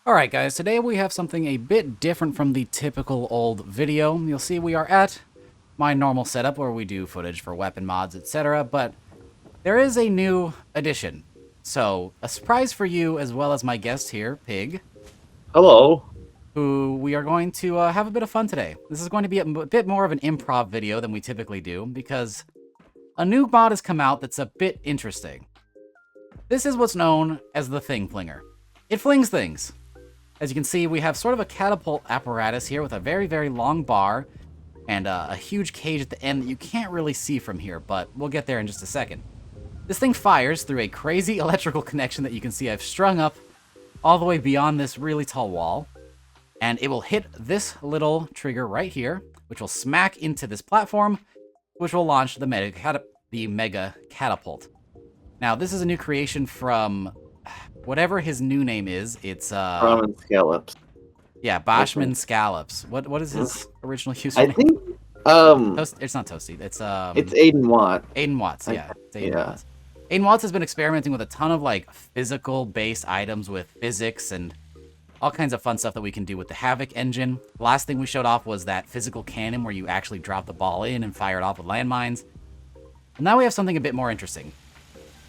Alright guys, today we have something a bit different from the typical old video. You'll see we are at my normal setup where we do footage for weapon mods, etc. But there is a new addition. So, a surprise for you as well as my guest here, Pig, Hello. who we are going to have a bit of fun today. This is going to be a bit more of an improv video than we typically do because a new mod has come out that's a bit interesting. This is what's known as the Thing Flinger. It flings things. As you can see, we have sort of a catapult apparatus here with a very, very long bar and a huge cage at the end that you can't really see from here, but we'll get there in just a second. This thing fires through a crazy electrical connection that you can see I've strung up all the way beyond this really tall wall, and it will hit this little trigger right here, which will smack into this platform, which will launch the mega catapult. Now, this is a new creation from whatever his new name is. It's Ramen scallops. yeah, Bashman Scallops. What is his original username? I think It's not Toasty. It's Aiden Watt. Aiden Watts. Yeah, it's Aiden yeah. Watts. Aiden Watts has been experimenting with a ton of like physical based items with physics and all kinds of fun stuff that we can do with the Havoc engine. The last thing we showed off was that physical cannon where you actually drop the ball in and fire it off with landmines. And now we have something a bit more interesting.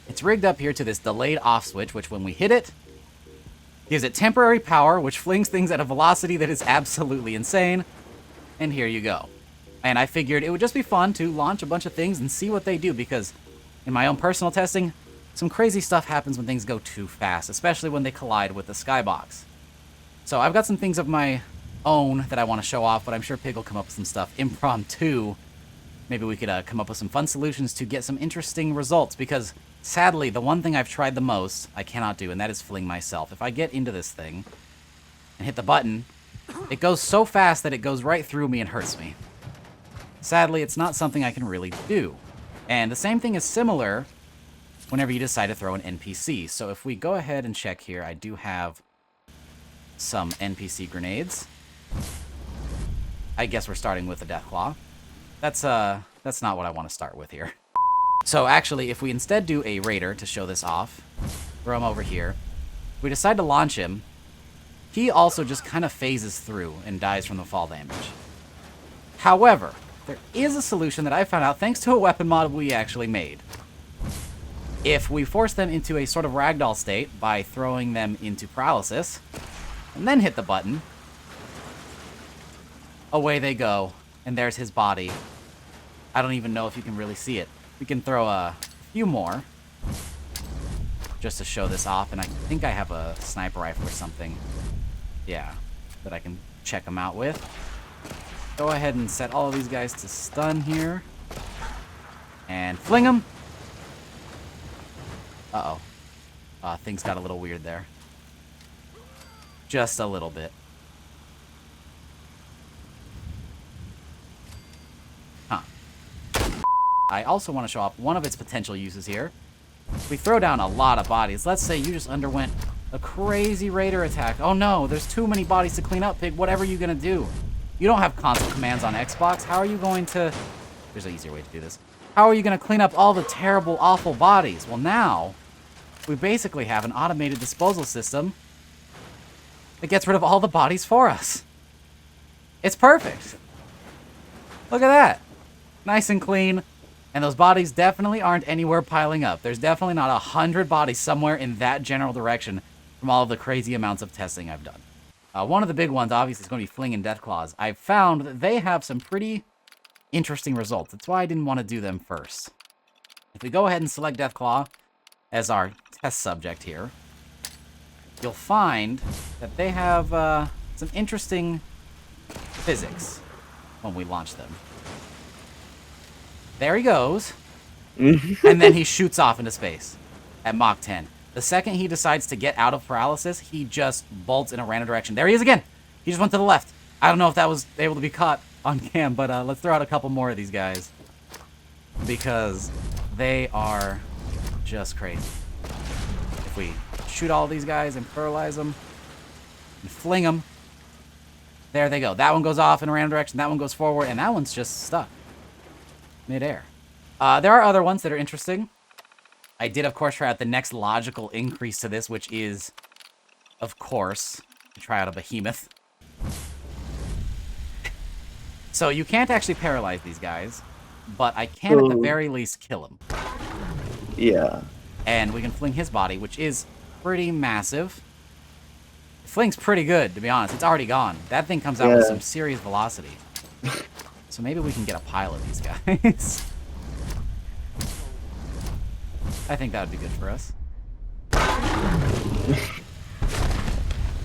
It's rigged up here to this delayed off switch, which when we hit it, gives it temporary power, which flings things at a velocity that is absolutely insane. And here you go. And I figured it would just be fun to launch a bunch of things and see what they do, because in my own personal testing, some crazy stuff happens when things go too fast, especially when they collide with the skybox. So I've got some things of my own that I want to show off, but I'm sure Pig will come up with some stuff impromptu. Maybe we could come up with some fun solutions to get some interesting results, because sadly, the one thing I've tried the most, I cannot do, and that is fling myself. If I get into this thing and hit the button, it goes so fast that it goes right through me and hurts me. Sadly, it's not something I can really do. And the same thing is similar whenever you decide to throw an NPC. So if we go ahead and check here, I do have some NPC grenades. I guess we're starting with the Deathclaw. That's not what I want to start with here. So actually, if we instead do a Raider to show this off, throw him over here, we decide to launch him, he also just kind of phases through and dies from the fall damage. However, there is a solution that I found out thanks to a weapon mod we actually made. If we force them into a sort of ragdoll state by throwing them into paralysis, and then hit the button, away they go, and there's his body. I don't even know if you can really see it. We can throw a few more just to show this off, and I think I have a sniper rifle or something. Yeah, that I can check them out with. Go ahead and set all of these guys to stun here. And fling them. Uh-oh. Things got a little weird there. Just a little bit. Huh. I also want to show off one of its potential uses here. We throw down a lot of bodies. Let's say you just underwent a crazy raider attack. Oh no, there's too many bodies to clean up, Pig. What are you going to do? You don't have console commands on Xbox. How are you going to... There's an easier way to do this. How are you going to clean up all the terrible, awful bodies? Well, now, we basically have an automated disposal system that gets rid of all the bodies for us. It's perfect. Look at that. Nice and clean. And those bodies definitely aren't anywhere piling up. There's definitely not 100 bodies somewhere in that general direction from all of the crazy amounts of testing I've done. One of the big ones, obviously, is going to be Flinging Deathclaws. I've found that they have some pretty interesting results. That's why I didn't want to do them first. If we go ahead and select Deathclaw as our test subject here, you'll find that they have some interesting physics when we launch them. There he goes. And then he shoots off into space at Mach 10. The second he decides to get out of paralysis, he just bolts in a random direction. There he is again. He just went to the left. I don't know if that was able to be caught on cam, but let's throw out a couple more of these guys, because they are just crazy. If we shoot all these guys and paralyze them and fling them, there they go. That one goes off in a random direction. That one goes forward, and that one's just stuck midair. There are other ones that are interesting. I did, of course, try out the next logical increase to this, which is, of course, to try out a Behemoth. So you can't actually paralyze these guys, but I can at the very least kill him. Yeah. And we can fling his body, which is pretty massive. Fling's pretty good, to be honest. It's already gone. That thing comes out with some serious velocity. So maybe we can get a pile of these guys. I think that would be good for us.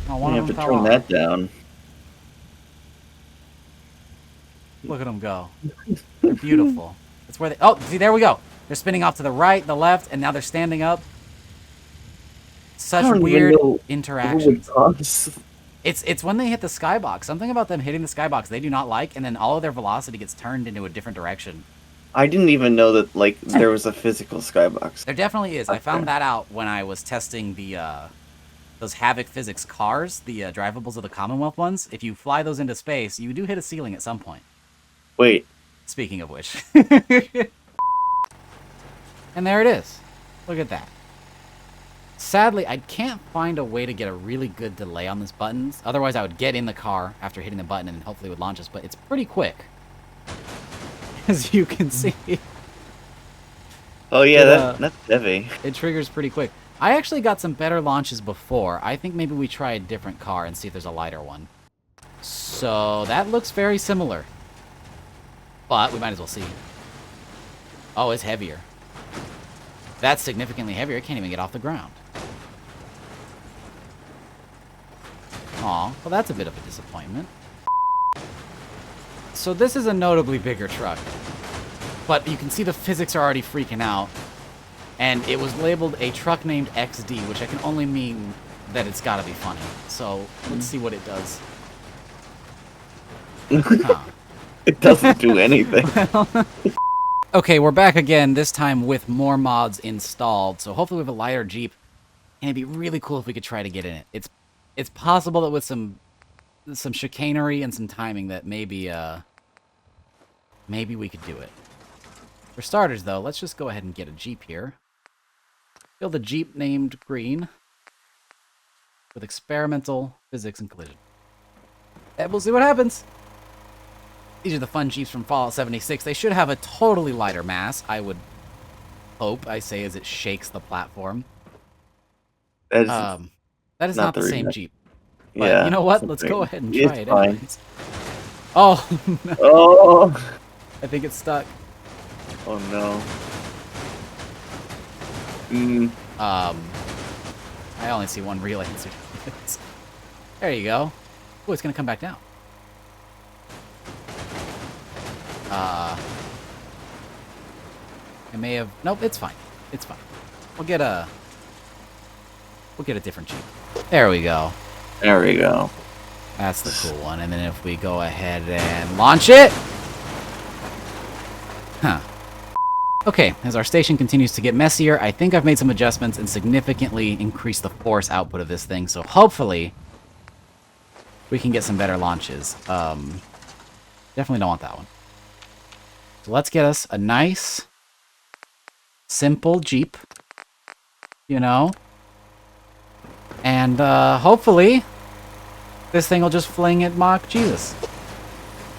Oh, one You of have to them fell turn off. that down. Look at them go. They're beautiful. That's where they... Oh, see, there we go. They're spinning off to the right, the left, and now they're standing up. Such weird interactions. It's when they hit the skybox. Something about them hitting the skybox they do not like, and then all of their velocity gets turned into a different direction. I didn't even know that like there was a physical skybox. There definitely is. I found that out when I was testing the those Havoc physics cars, the drivables of the Commonwealth ones. If you fly those into space, you do hit a ceiling at some point. Wait. Speaking of which. And there it is. Look at that. Sadly, I can't find a way to get a really good delay on this button. Otherwise, I would get in the car after hitting the button and hopefully it would launch us. But it's pretty quick. As you can see. Oh yeah, that's heavy. It triggers pretty quick. I actually got some better launches before. I think maybe we try a different car and see if there's a lighter one. So that looks very similar. But we might as well see. Oh, it's heavier. That's significantly heavier. It can't even get off the ground. Aw, well that's a bit of a disappointment. So this is a notably bigger truck. But you can see the physics are already freaking out. And it was labeled a truck named XD, which I can only mean that it's gotta be funny. So, let's see what it does. Huh. It doesn't do anything. Okay, we're back again, this time with more mods installed. So hopefully we have a lighter Jeep. And it'd be really cool if we could try to get in it. It's possible that with some chicanery and some timing that maybe we could do it. For starters, though, let's just go ahead and get a Jeep here. Build a Jeep named Green with experimental physics and collision. And we'll see what happens. These are the fun Jeeps from Fallout 76. They should have a totally lighter mass, I would hope, I say, as it shakes the platform. That is not the same Jeep. But yeah, you know what? Let's go ahead and try it anyways. Oh, no. Oh! I think it's stuck. Oh no. I only see one real answer. There you go. Oh, it's gonna come back down. I may have... Nope, it's fine. It's fine. We'll get a different Jeep. There we go. There we go. That's the cool one. And then if we go ahead and launch it... Huh. Okay, as our station continues to get messier, I think I've made some adjustments and significantly increased the force output of this thing, so hopefully we can get some better launches. Definitely don't want that one. So let's get us a nice, simple Jeep, you know, and hopefully this thing will just fling at Mach Jesus.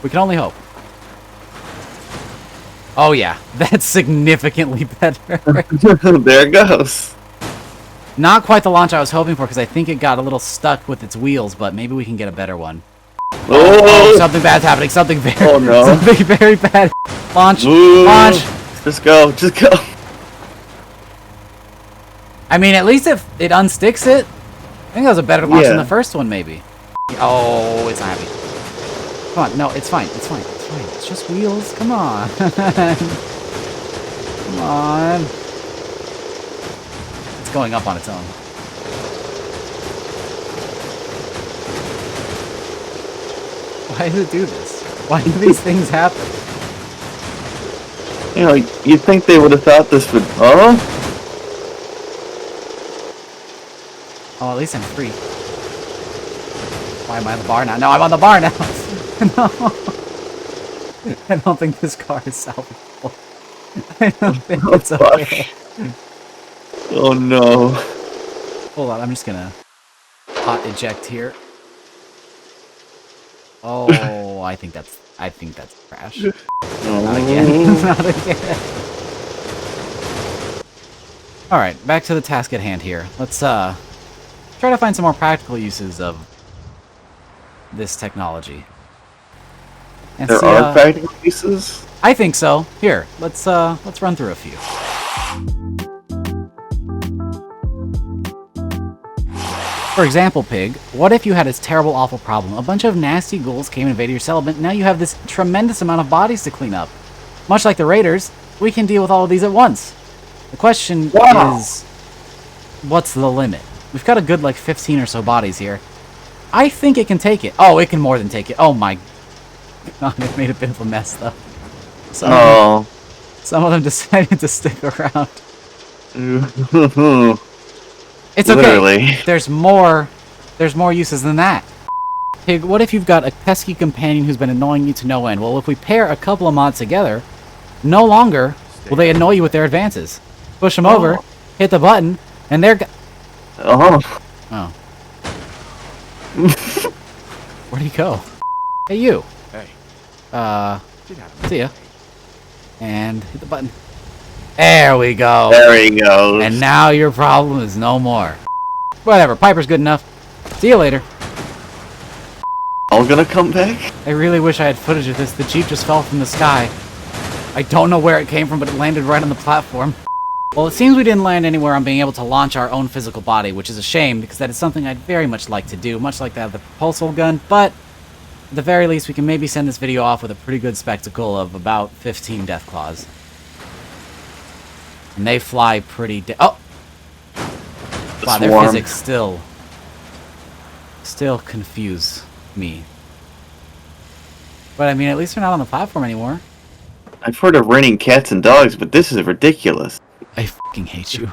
We can only hope. Oh yeah, that's significantly better. There it goes. Not quite the launch I was hoping for because I think it got a little stuck with its wheels, but maybe we can get a better one. Oh, something bad's happening. Something very bad. Launch. Ooh. Launch. Just go. Just go. I mean, at least if it unsticks it, I think that was a better launch than the first one, maybe. Oh, it's not happy. Come on. No, it's fine. It's fine. It's fine. It's just wheels. Come on. Come on. It's going up on its own. Why does it do this? Why do these things happen? You know, you'd think they would have thought this would... Oh? Oh, at least I'm free. Why am I on the bar now? No, I'm on the bar now! No! I don't think this car is salvageable. I don't think it's okay. Oh no. Hold on, I'm just gonna hot eject here. Oh, I think that's trash. Not Oh. again. Not again. Alright, back to the task at hand here. Let's try to find some more practical uses of this technology. And There see, are practical pieces? I think so. Here, let's run through a few. For example, Pig, what if you had this terrible, awful problem? A bunch of nasty ghouls came and invaded your settlement, and now you have this tremendous amount of bodies to clean up. Much like the Raiders, we can deal with all of these at once. The question is, what's the limit? We've got a good, like, 15 or so bodies here. I think it can take it. Oh, it can more than take it. Oh my god, it made a bit of a mess, though. Some of them decided to stick around. It's okay. Literally. There's more uses than that. Pig, what if you've got a pesky companion who's been annoying you to no end? Well, if we pair a couple of mods together, no longer will they annoy you with their advances. Push them over, hit the button, and they're Oh. Oh. Where'd he go? Hey, you. Hey. See ya. And hit the button. There we go. There he goes. And now your problem is no more. Whatever, Piper's good enough. See you later. All gonna come back? I really wish I had footage of this. The Jeep just fell from the sky. I don't know where it came from, but it landed right on the platform. Well, it seems we didn't land anywhere on being able to launch our own physical body, which is a shame, because that is something I'd very much like to do, much like that of the propulsal gun, but at the very least, we can maybe send this video off with a pretty good spectacle of about 15 Deathclaws. And they fly pretty oh! Wow, their Swarm. physics still confuse me. But I mean, at least they're not on the platform anymore. I've heard of raining cats and dogs, but this is ridiculous. I fucking hate you.